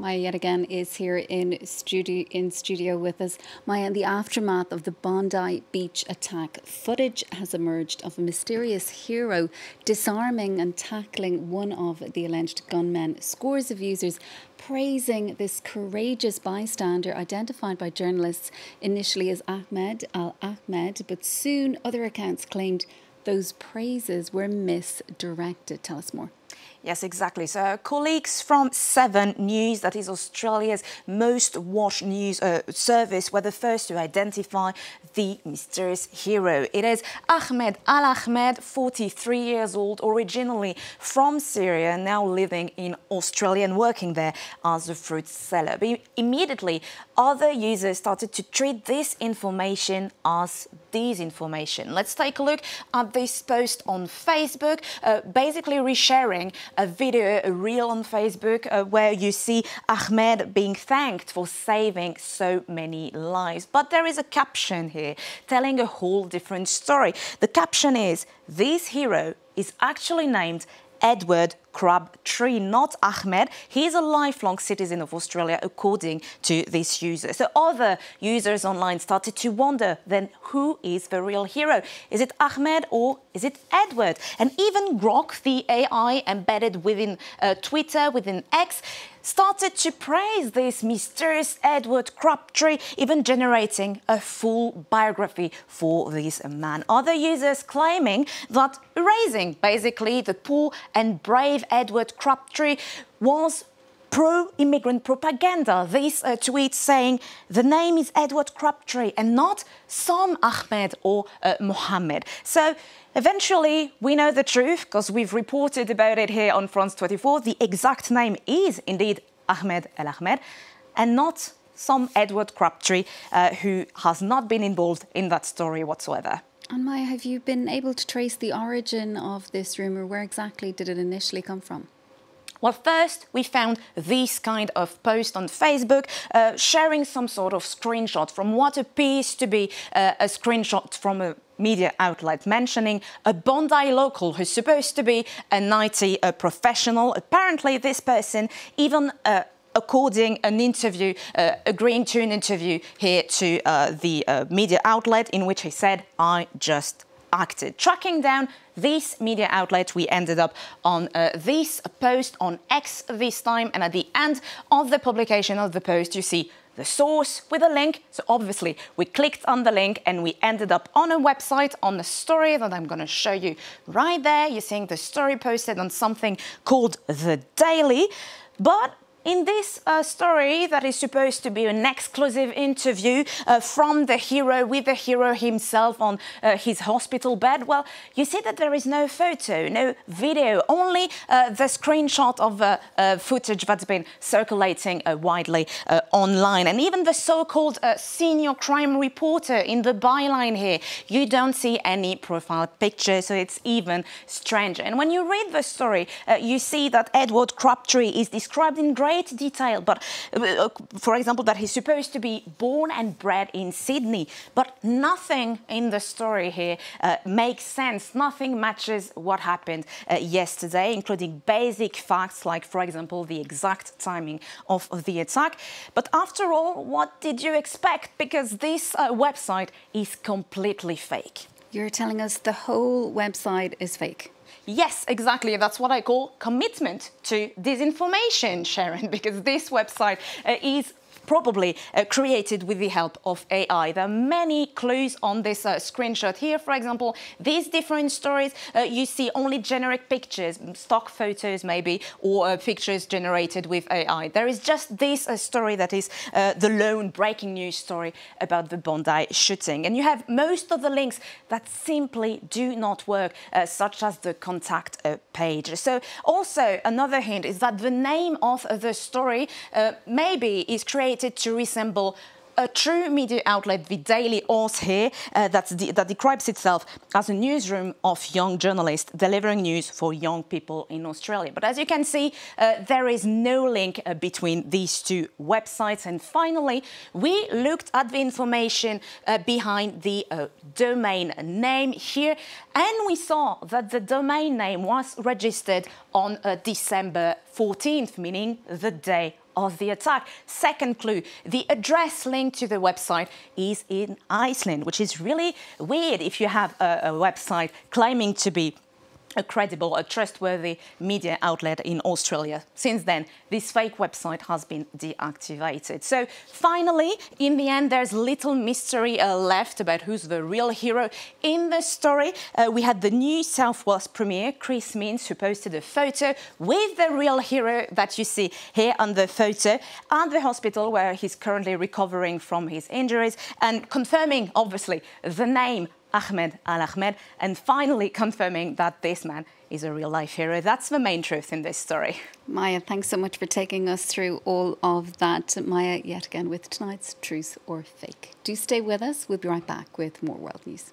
Maya yet again is here in studio with us. Maya, in the aftermath of the Bondi Beach attack, footage has emerged of a mysterious hero disarming and tackling one of the alleged gunmen. Scores of users praising this courageous bystander, identified by journalists initially as Ahmed Al Ahmed, but soon other accounts claimed those praises were misdirected. Tell us more. Yes, exactly. So colleagues from 7 News, that is Australia's most watched news service, were the first to identify the mysterious hero. It is Ahmed Al Ahmed, 43 years old, originally from Syria, now living in Australia and working there as a fruit seller. But immediately, other users started to treat this information as disinformation. Let's take a look at this post on Facebook, basically resharing a video, a reel on Facebook, where you see Ahmed being thanked for saving so many lives. But there is a caption here telling a whole different story. The caption is, "This hero is actually named Edward Crabtree, not Ahmed. He is a lifelong citizen of Australia, according to this user." So other users online started to wonder, then who is the real hero? Is it Ahmed or is it Edward? And even Grok, the AI embedded within Twitter, within X, started to praise this mysterious Edward Crabtree, even generating a full biography for this man. Other users claiming that erasing basically the poor and brave Edward Crabtree was pro-immigrant propaganda. This tweet saying the name is Edward Crabtree and not some Ahmed or Mohammed. So eventually we know the truth because we've reported about it here on France 24. The exact name is indeed Ahmed Al Ahmed and not some Edward Crabtree who has not been involved in that story whatsoever. And Maya, have you been able to trace the origin of this rumour? Where exactly did it initially come from? Well, first, we found this kind of post on Facebook sharing some sort of screenshot from what appears to be a screenshot from a media outlet mentioning a Bondi local who's supposed to be an IT professional. Apparently, this person even according an interview, agreeing to an interview here to the media outlet in which he said, "I just acted." Tracking down this media outlet, we ended up on this post on X this time, and at the end of the publication of the post, you see the source with a link. So obviously we clicked on the link and we ended up on a website, on a story that I'm going to show you right there. You're seeing the story posted on something called The Daily. But in this story that is supposed to be an exclusive interview from the hero, with the hero himself on his hospital bed, well, you see that there is no photo, no video, only the screenshot of footage that's been circulating widely online. And even the so-called senior crime reporter in the byline here, you don't see any profile picture, so it's even stranger. And when you read the story, you see that Edward Crabtree is described in great detail, but for example, that he's supposed to be born and bred in Sydney, but nothing in the story here makes sense. Nothing matches what happened yesterday, including basic facts like, for example, the exact timing of the attack. But after all, what did you expect? Because this website is completely fake. You're telling us the whole website is fake? Yes, exactly. That's what I call commitment to disinformation, Sharon, because this website is probably created with the help of AI. There are many clues on this screenshot here. For example, these different stories, you see only generic pictures, stock photos maybe, or pictures generated with AI. There is just this story that is the lone breaking news story about the Bondi shooting. And you have most of the links that simply do not work, such as the contact page. So also another hint is that the name of the story maybe is created to resemble a true media outlet, The Daily Horse here, that describes itself as a newsroom of young journalists delivering news for young people in Australia. But as you can see, there is no link between these two websites. And finally, we looked at the information behind the domain name here, and we saw that the domain name was registered on December 14th, meaning the day of the attack. Second clue, the address linked to the website is in Iceland, which is really weird if you have a website claiming to be a credible, a trustworthy media outlet in Australia. Since then, this fake website has been deactivated. So finally, in the end, there's little mystery left about who's the real hero in the story. We had the New South Wales Premier, Chris Minns, who posted a photo with the real hero that you see here on the photo at the hospital where he's currently recovering from his injuries, and confirming, obviously, the name Ahmed Al Ahmed, and finally confirming that this man is a real-life hero. That's the main truth in this story. Maya, thanks so much for taking us through all of that. Maya, yet again, with tonight's Truth or Fake. Do stay with us. We'll be right back with more world news.